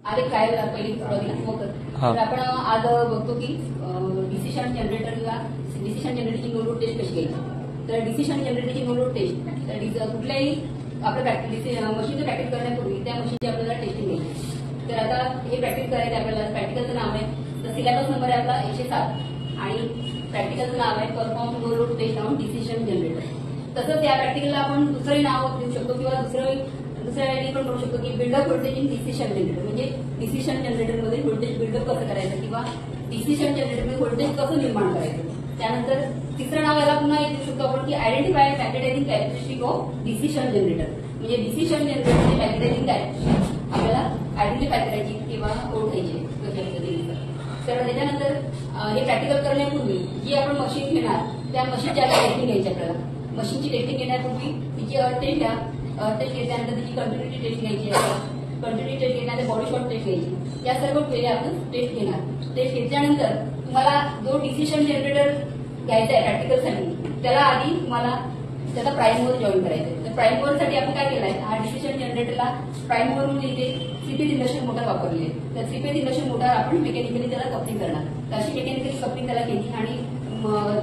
आधी काय पहिली सुरुवातीला होतं तर आपण आज बघतो की डिसिशन जनरेटर किंवा डिसिशन जनरेटरची नो लोड टेस्ट कशी घ्यायची. तर डिसिशन जनरेटरची नो लोड टेस्ट तर कुठल्याही आपलं मशीनचं प्रॅक्टिस करण्यापूर्वी त्या मशीनची आपल्याला टेस्टिंग घ्यायची. तर आता हे प्रॅक्टिस करायचं आपल्याला. प्रॅक्टिकलचं नाव आहे तर सिलेबस नंबर आहे आपला 107 आणि प्रॅक्टिकलचं नाव आहे perform no load test on decision generator. तसंच या प्रॅक्टिकलला आपण दुसरंही नाव देऊ शकतो किंवा दुसऱ्या आयडी पण करू शकतो की build up voltage in decision generator. म्हणजे डिसिशन जनरेटरमध्ये व्होल्टेज बिल्डअप कसं करायचं किंवा डिसिशन जनरेटरमध्ये व्होल्टेज कसं निर्माण करायचं. त्यानंतर तिसरं नाव याला पुन्हा एक देऊ शकतो आपण की identify magnetising characteristic of decision generator. म्हणजे डिसिशन जनरेटरची मॅग्नेटायझिंग कॅरेक्टरिस्टिक आपल्याला आयडेंटिफाय करायची किंवा ओळखायची कशा पद्धतीने. तर त्याच्यानंतर हे प्रॅक्टिकल करण्यापूर्वी जी आपण मशीन घेणार त्या मशीनची टेस्टिंग घ्यायची आपल्याला. मशीनची टेस्टिंग घेण्यापूर्वी तिची टेस्ट घ्या. टेस्ट घेतल्यानंतर तिची कंटिन्युटी टेस्ट घ्यायची आहे. कंटिन्युटी टेस्ट घेण्यानंतर बॉडी शॉट टेस्ट घ्यायची. या सर्व पहिले आपण टेस्ट घेणार. टेस्ट घेतल्यानंतर तुम्हाला जो डिसिशन जनरेटर घ्यायचा आहे प्रॅक्टिकलसाठी त्याला आधी तुम्हाला त्याचा प्राईम मोड जॉईन करायचा आहे. तर प्राईम मोडसाठी आपण काय केलंय हा डिसिशन जनरेटरला प्राईम मोड म्हणजे इथे 3 फेज इंडक्शन मोटर वापरली आहे. तर 3 फेज इंडक्शन मोटर आपण मेकॅनिकली त्याला कपलिंग करणार. तर अशी मेकॅनिकली कपलिंग त्याला केली आणि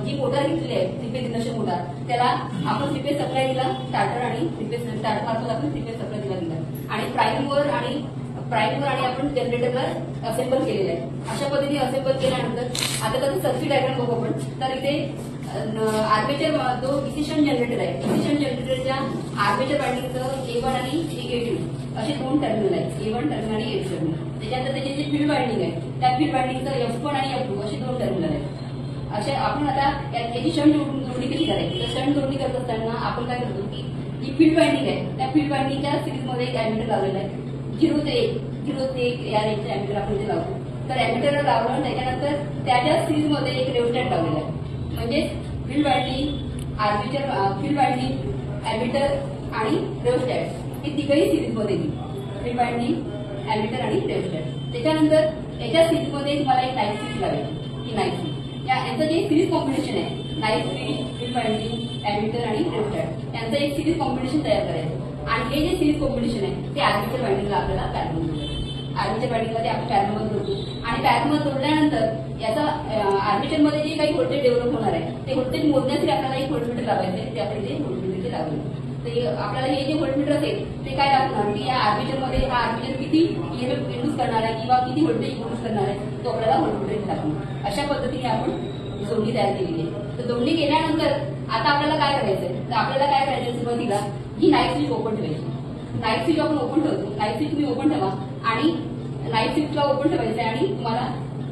जी मोटर घेतली आहे 3 फेज इंडक्शन मोटर त्याला आपण 3 फेज सप्लाय दिला स्टार्टर आणि 3 फेज स्टार्टर मार्फत आपण 3 फेज सप्लाय दिला आणि प्राईमवर आणि आपण जनरेटरला असेंबल केलेलं आहे. अशा पद्धतीने असेंबल केल्यानंतर आता त्याचं सर्किट डायग्राम बघू आपण. तर इथे आर्मेचर जो डिसिशन जनरेटर आहे डिसिशन जनरेटरच्या आर्मेचर वायंडिंगचं A1 आणि A2 असे 2 टर्मिनल आहेत. A1 टर्मिनल आणि A2 टर्मिनल. त्याच्यानंतर त्याचे जे फील्ड वायंडिंग आहे त्या फील्ड वायंडिंगचं F1 आणि F2 असे 2 टर्मिनल आहेत. अशा आपण आता याची शंट जोडणी कशी करायची. तर शंट जोडणी करत असताना आपण काय करतो की जी फील्ड वायंडिंग आहे त्या फील्ड वायंडिंगच्या सिरीजमध्ये एक अॅमीटर लावलेला आहे. 0 ते 1 या रेंजचं अॅमीटर आपण इथे लावतो. तर अॅमीटर लावलं त्याच्यानंतर त्याच्या सिरीजमध्ये एक रेव्हस्टॅट लावलेला आहे. म्हणजे field winding armature field winding ammeter आणि रेव्हस्टॅट हे तिघही सिरीजमध्ये येईल. फील्ड वायंडिंग अॅमीटर आणि रेव्हस्टॅट. त्याच्यानंतर याच्या सिरीजमध्ये तुम्हाला एक नाईट स्विच लावायची. ही नाईट स्विच यांचं जे सिरीज कॉम्बिनेशन आहे night switch field winding ammeter आणि रेव्हस्टॅट यांचं एक सिरीज कॉम्बिनेशन तयार करायचं. आणि हे जे सिरीज कॉम्बिनेशन आहे ते आर्मेचर वायंडिंगला आपल्याला पॅरलल जोडायचं. आर्मेचर वायंडिंगमध्ये आपण पॅरलल जोडतो आणि पॅरलल जोडल्यानंतर याचा आर्मेचरमध्ये जे काही व्होल्टेज डेव्हलप होणार आहे ते व्होल्टेज मोजण्यासाठी आपल्याला एक व्होल्टमीटर लावायचं आहे. ते आपण इथे व्होल्टमीटर लावलं. तर आपल्याला हे जे व्होल्टमीटर असेल ते काय दाखवणार की या आर्मेचरमध्ये हा आर्मेचर किती ईएमएफ इंड्यूस करणार आहे किंवा किती व्होल्टेज इंड्यूस करणार आहे तो आपल्याला व्होल्टमीटर दाखवणार. अशा पद्धतीने आपण जोडणी तयार केलेली आहे. तर जोडणी केल्यानंतर आता आपल्याला काय करायचंय तर आपल्याला काय करायचं सुरुवातीला ही नाईट स्विच ओपन ठेवायची. नाईट स्विच आपण ओपन ठेवतो. नाईट स्विच तुम्ही ओपन ठेवा आणि नाईट स्विचला ओपन ठेवायचं आहे आणि तुम्हाला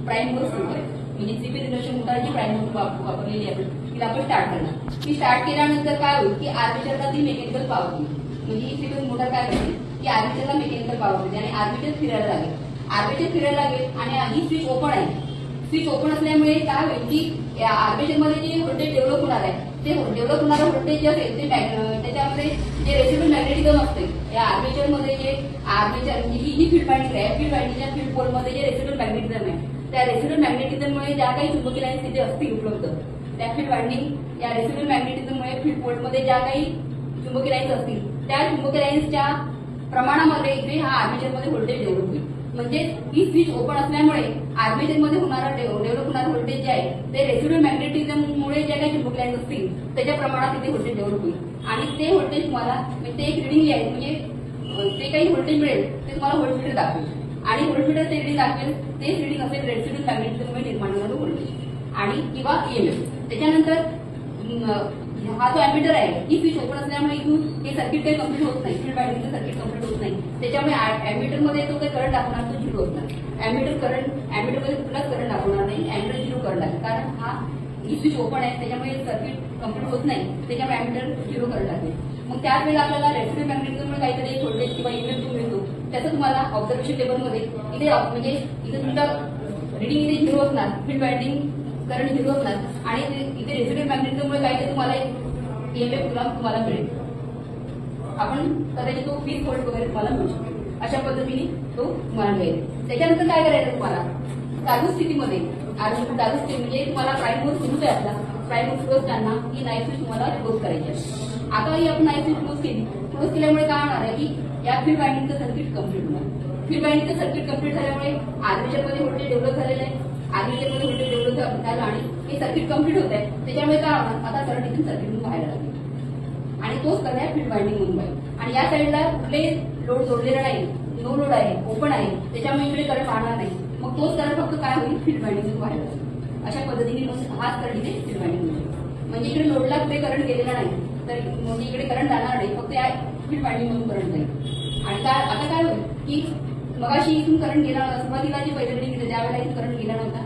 प्राईम मोड सुरू करायचं. म्हणजे 3 फेज इंडक्शन मोटरची प्राईम मोड वापरलेली आपण तिला आपण स्टार्ट करणार. ती स्टार्ट केल्यानंतर काय होईल की आर्मेचरला ती मेकॅनिकल पॉवर होईल. म्हणजे ही 3 फेज मोटर काय करते की आर्मेचरला मेकॅनिकल पॉवर देते आणि आर्मेचर फिरायला लागेल. आर्मेचर फिरायला लागेल आणि ही स्विच ओपन आहे. स्विच ओपन असल्यामुळे काय होईल की आर्मेचरमध्ये जे व्होल्टेज डेव्हलप होणार आहे ते डेव्हलप होणारं व्होल्टेज जे असेल ते त्याच्यामध्ये जे रेसिड्युअल मॅग्नेटिझम असते या आर्मेचरमध्ये जे आर्मेचर ही फील्ड वायंडिंग आहे फील्ड वायंडिंगच्या फील्ड पोलमध्ये जे रेसिड्युअल मॅग्नेटिझम आहे त्या रेसिड्युअल मॅग्नेटिझममुळे ज्या काही चुंबकीय लाईन्स तिथे असतील उपलब्ध त्या फील्ड वायंडिंग या रेसिड्युअल मॅग्नेटिझममुळे फील्ड पोलमध्ये ज्या काही चुंबकीय लाईन्स असतील त्या चुंबकीय लाईन्सच्या प्रमाणामध्ये इथे हा आर्मेचरमध्ये व्होल्टेज डेव्हलप होईल. म्हणजे ही स्विच ओपन असल्यामुळे आर्मेचरमध्ये होणारा डेव्हलप होणारा व्होल्टेज जे आहे ते रेसिड्युअल मॅग्नेटिझममुळे ज्या काही चुंबकीय लाईन्स असतील त्याच्या प्रमाणात इथे व्होल्टेज डेव्हलप होईल आणि ते व्होल्टेज तुम्हाला ते एक रिडिंग आहे म्हणजे ते काही व्होल्टेज मिळेल ते तुम्हाला व्होल्टमीटर दाखवेल आणि व्होल्टमीटर ते रिडिंग दाखवेल तेच रिडिंग असेल रेसिड्युअल मॅग्नेटिझममुळे निर्माण होणारं व्होल्टेज आणि किंवा ईएमएफ. त्याच्यानंतर हा जो अॅमीटर आहे ही स्विच ओपन असल्यामुळे इथून हे सर्किट काही कम्प्लीट होत नाही. फील्ड वायंडिंगचं सर्किट कम्प्लीट होत नाही. त्याच्यामुळे अॅमीटरमध्ये जो काही करंट दाखवणार तो 0 असणार. अॅमीटरमध्ये कुठलाच करंट दाखवणार नाही. अॅमीटर 0 करंट आहे कारण हा ही स्विच ओपन आहे त्याच्यामुळे सर्किट कम्प्लीट होत नाही. त्याच्यामुळे अॅमीटर 0 करंट आहे. मग त्याच वेळेला आपल्याला रेसिड्युअल मॅग्नेटिझममुळे काहीतरी एक व्होल्टेज किंवा ईएमएफ मिळतो त्याचं तुम्हाला ऑब्झर्वेशन टेबलमध्ये इथे म्हणजे इथे तुमचा रिडिंग इथे 0 असणार. फील्ड वायंडिंग करंट 0 असणार आणि इथे रेसिड्युअल मॅग्नेटिझममुळे काहीतरी तुम्हाला एक ईएमएफ तुम्हाला मिळेल. आपण कदाचित तो 20 व्होल्ट वगैरे तुम्हाला मिळू शकतो. अशा पद्धतीने तो तुम्हाला मिळेल. त्याच्यानंतर काय करायचं तुम्हाला चालू स्थितीमध्ये चालू स्थिती म्हणजे तुम्हाला प्राईम मोड सुरू आहे. आपला प्राईम मोड सुरू असताना ही नाईट स्विच तुम्हाला क्लोज करायची आहे. आता ही आपण नाईट स्विच क्लोज केली. क्लोज केल्यामुळे काय होणार आहे की या फील्ड वायंडिंगचं सर्किट कम्प्लीट होणार. फील्ड वाइंडिंगचं सर्किट कम्प्लीट झाल्यामुळे आर्मेचरमध्ये व्होल्टेज डेव्हलप झालेलं आहे, आर्मेचरमध्ये व्होल्टेज डेव्हलप झालं आणि हे सर्किट कम्प्लीट होत आहे. त्याच्यामुळे काय होणार, आता करंट इथून सर्किटमधून बाहेर लागेल आणि तोच करंट आहे फील्ड वाइंडिंग मधून बाहेर. आणि या साईडला कुठले लोड जोडलेला नाही, नो लोड आहे, ओपन आहे, त्याच्यामुळे इकडे करंट वाहणार नाही. मग तोच करंट फक्त काय होईल, फील्ड वाइंडिंग मधून बाहेर लागेल. अशा पद्धतीने हाच करंट इथे फील्ड वाइंडिंग मधून, म्हणजे इकडे लोडला कुठे करंट गेलेला नाही, तर म्हणजे इकडे करंट जाणार नाही, फक्त या फील्ड वाइंडिंग मधून करंट जाईल. आणि आता काय होईल की मगाशी इथून करंट गेला नव्हता, सुरुवातीला जे पहिलं रिडिंग घेतलं त्यावेळेला इथून करंट गेला नव्हता,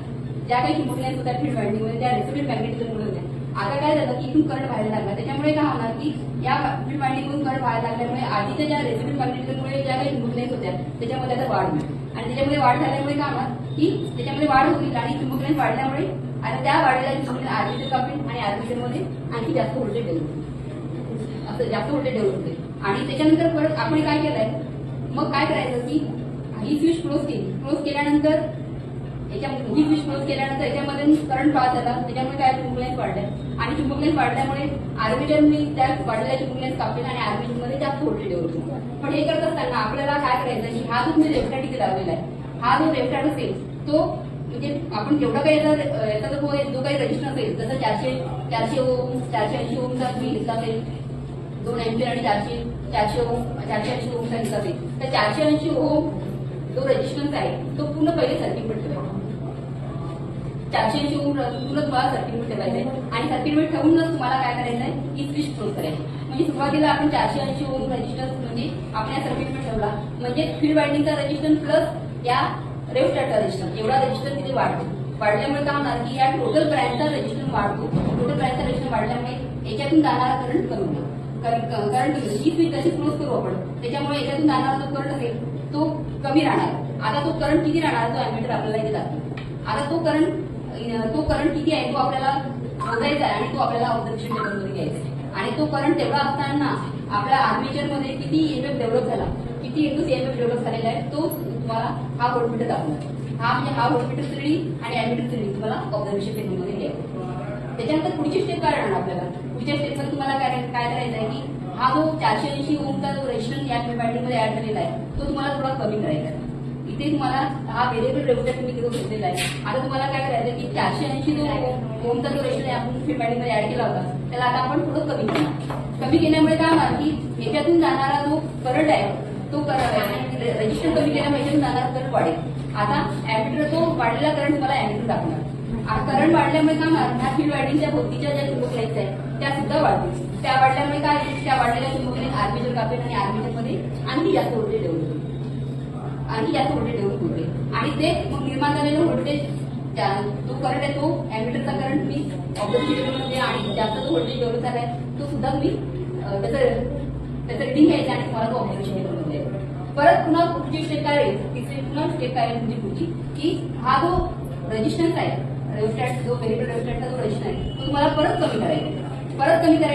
ज्या काही चुंबकीय लाईन्स होत्या फील्ड वाइंडिंग मध्ये त्या रेसिप्रोकल मॅग्नेटिझममुळे होत्या. आता काय झालं की इथून करंट बाहेर लागला, त्याच्यामुळे काय होणार की या फील्ड वाइंडिंग मधून करंट बाहेर लागल्यामुळे आधीच्या ज्या रेसिप्रोकल मॅग्नेटिझममुळे ज्या काही चुंबकीय लाईन्स होत्या त्याच्यामध्ये आता वाढ होईल. आणि त्याच्यामध्ये वाढ झाल्यामुळे काय होणार की त्याच्यामध्ये वाढ होईल आणि चुंबकीय लाईन्स वाढल्यामुळे आता त्या वाढलेल्या चुंबकीय आर्मेचर कापेल आणि आर्मेचरमध्ये आणखी जास्त व्होल्टेज डेव्हलप होईल, असं जास्त व्होल्टेज डेव्हलप होईल. आणि त्याच्यानंतर परत आपण काय केलंय, मग काय करायचं की ही स्विच क्लोज केल्यानंतर ही स्विच क्लोज केल्यानंतर याच्यामध्ये करंट पास झाला, त्याच्यामुळे काय चुंबकीय लाईन्स वाढल्या आणि चुंबकीय लाईन्स वाढल्यामुळे आर्मेचरने त्या वाढलेल्या चुंबकीय लाईन्स कापल्या आणि आर्मेचरमध्ये जास्त व्होल्टेज डेव्हलप होईल. पण हे करत असताना आपल्याला काय करायचं की हा जो मी रेफ्टार तिथे लावलेला आहे, हा जो रेफ्टार असेल तो म्हणजे आपण जेवढा काही याचा जो काही रजिस्टर असेल, जसं 400 ओम 480 ओमचा मी घेतला असेल, 2 एम्पियर आणि 480 ओमचा घेतला असेल, तर 480 ओम जो रेजिस्टन्स आहे तो पूर्ण पहिले सर्किटमध्ये ठेवायचा. 480 ओम पूर्ण तुम्हाला सर्किटमध्ये ठेवायचं आहे आणि सर्किटमध्ये ठेवूनच तुम्हाला काय करायचं आहे ही स्विच क्लोज करायची. म्हणजे सुरुवातीला आपण 480 ओम रेजिस्टन्स म्हणजे आपल्या सर्किटमध्ये ठेवला, म्हणजे फील्ड वाइंडिंगचा रेजिस्टन्स प्लस या रेफ्टारचा रेजिस्टन्स, एवढा रेजिस्टन्स तिथे वाढल्यामुळे काय होणार की या टोटल ब्रँचचा रेजिस्टन्स वाढतो. टोटल ब्रँचचा रेजिस्टन्स वाढल्यामुळे याच्यातून जाणारा करंट कमी होईल. करंट ही स्विच तशी क्लोज करू आपण, त्याच्यामुळे याच्यातून जाणारा जो करंट असेल तो कमी राहणार. आता तो करंट किती राहणार, तो अॅमीटर आपल्याला इथे दाखवतो. आता तो करंट किती आहे तो आपल्याला मोजायचा आहे आणि तो आपल्याला ऑब्झर्वेशन टेबलमध्ये घ्यायचा आहे. आणि तो करंट तेवढा असताना आपल्या आर्मेचरमध्ये किती ईएमएफ डेव्हलप झाला, किती इंटू ईएमएफ डेव्हलप झालेला आहे तो तुम्हाला हा व्होल्टमीटर दाखवणार. हा व्होल्टमीटरची रीडिंग आणि अॅमीटरची रीडिंग तुम्हाला ऑब्झर्वेशन टेबलमध्ये घ्यायचं. त्याच्यानंतर पुढची स्टेप काय राहणार आपल्याला, पुढच्या स्टेपमध्ये तुम्हाला काय करायचं आहे की हा जो 480 ओमचा जो रेजिस्टन्स या वाइंडिंगमध्ये ऍड झालेला आहे तो तुम्हाला थोडा कमी करायचा आहे. इथे तुम्हाला हा व्हेरिएबल रेजिस्टर तुम्ही तिथे घेतलेला आहे. आता तुम्हाला काय करायचं की 480 जो ओमचा जो रेजिस्टर आपण फील्ड वाइंडिंगमध्ये ऍड केला होता त्याला आता आपण थोडं कमी करणार. कमी केल्यामुळे काय होणार की याच्यातून जाणारा जो करंट आहे तो रजिस्टर कमी केल्यामुळे याच्यातून जाणारा करंट वाढेल. आता अॅमीटर तो वाढलेला करंट तुम्हाला अॅमीटर दाखवणार. करंट वाढल्यामुळे काय होणार, ह्या फील्ड वाइंडिंगच्या भोवतीच्या ज्या चुंबकीय लाईन्स आहेत त्या सुद्धा वाढतील. त्या वाढल्यामुळे काय होईल, त्या वाढलेल्या चुंबकीय लाईन आर्मेचर कापेल आणि आर्मेचरमध्ये आणखी जास्त व्होल्टेज डेव्हलप होईल, आणि ते मग निर्माण झालेलं व्होल्टेज जो करंट आहे तो अॅमीटरचा करंट मी ऑब्झर्वेशनमध्ये आणि जास्त जो व्होल्टेज डेव्हलप झालाय तो सुद्धा तुम्ही त्याचं रिडिंग घ्यायचं आणि तुम्हाला तो ऑब्झर्वेशन टेबलमध्ये परत पुन्हा पुढची स्टेप काय राहील, तिसरी पुन्हा स्टेप काय आहे तुमची पुढची की हा जो रेजिस्टन्स आहे रेजिस्टॅट जो व्हेरिएबल रेजिस्टॅटचा जो रेजिस्टन्स आहे तो तुम्हाला परत कमी करायचा.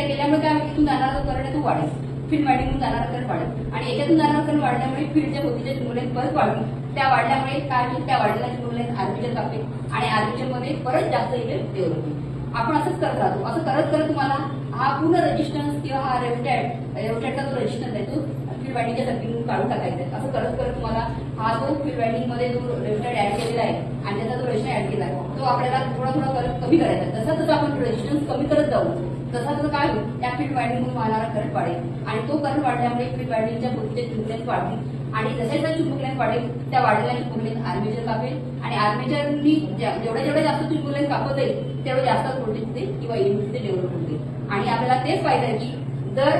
केल्यामुळे काय इथून जाणारा जो करंट आहे तो वाढेल, फील्ड वाइंडिंगमधून जाणारा करंट वाढेल आणि याच्यातून जाणारा करंट वाढल्यामुळे फील्डच्या भोवतीच्या चुंबकीय परत वाढतील. त्या वाढल्यामुळे काय होईल, त्या वाढलेल्या चुंबकीय आर्मेचर कापेल आणि आर्मेचरमध्ये परत जास्त इफेक्ट डेव्हलप होईल. आपण असंच करत राहतो. असं करत करत तुम्हाला हा पूर्ण रेजिस्टन्स किंवा हा रेजिस्टॅटचा जो रेजिस्टन्स आहे तो फील्ड वाइंडिंगच्या सर्किटमधून काढून टाकायचा आहे. असं करत करत तुम्हाला हा जो फील्ड वाइंडिंगमध्ये जो रेजिस्टॅट ऍड केलेला आहे आणि त्याचा जो रेजिस्टन्स ऍड केला आहे तो आपल्याला थोडा करंट कमी करायचा आहे. जसं जसं आपण रेजिस्टन्स कमी करत जाऊ तसा तसं काय होईल, त्या फील्ड वाइंडिंगमधून वाहणारा करंट वाढेल आणि तो करंट वाढल्यामुळे फील्ड वाइंडिंगच्या भोवतीच्या चुंबकीय लाईन्स वाढतील आणि जशा चुंबकीय लाईन्स वाढेल त्या वाढलेल्या चुंबकीय लाईन्स आर्मेचर कापेल आणि आर्मेचरनी जेवढ्या जास्त चुंबकीय लाईन्स कापत जाईल तेवढं जास्त व्होल्टेज तिथे किंवा ईएमएफ तिथे डेव्हलप होते. आणि आपल्याला तेच पाहिजे आहे की जर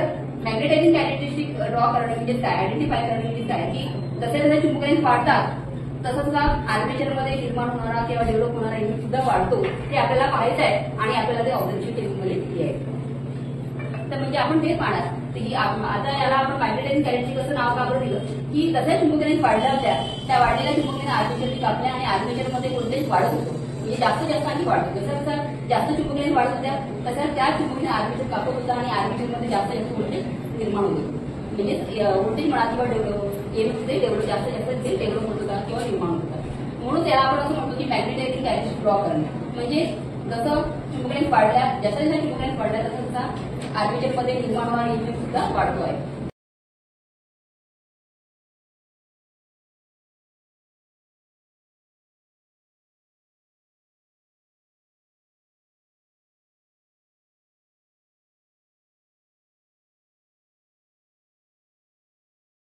मॅग्नेटायझिंग कॅरेक्टरिस्टिक ड्रॉ करणे म्हणजे आयडेंटिफाय करणे म्हणजे काय की जसे जसे चुंबकीय लाईन्स वाढतात तसं तसा आर्मेचरमध्ये निर्माण होणारा किंवा डेव्हलप होणारा ईएमएफ सुद्धा वाढतो. ते आपल्याला पाहायचं आहे आणि आपल्याला ते ऑब्झर्वेशन टेबलमध्ये घ्यायचं. तर म्हणजे आपण ते पाहणार आता याला आपण मॅग्नेटायझिंग कॅरेक्टरिस्टिक असं नाव का बरं दिलं की जशा चुंबकीय लाईन्स वाढल्या होत्या त्या वाढलेल्या चुंबकीय लाईन आर्मेचरने कापल्या आणि आर्मेचरमध्ये व्होल्टेज वाढत होतो, म्हणजे जास्त जास्त आणि वाढतो. जसं जास्त चुंबकीय लाईन वाढत होत्या तसं त्या चुंबकीय आर्मेचर कापत होता आणि आर्मेचरमध्ये जास्त जास्त व्होल्टेज निर्माण होतो. म्हणजे व्होल्टेज म्हणा किंवा डेव्हलप जास्त डेव्हलप होत होता किंवा निर्माण होत होता. म्हणून त्याला आपण असं म्हणतो की मॅग्नेटायझिंग कॅरेक्टरिस्टिक ड्रॉ करणे म्हणजे जसं चुंबकीय लाईन वाढल्या जशा चुंबकीय लाईन वाढल्या तसं आर्मेचरमध्ये निर्माण होणारा ईएमएफ सुद्धा वाढतो आहे.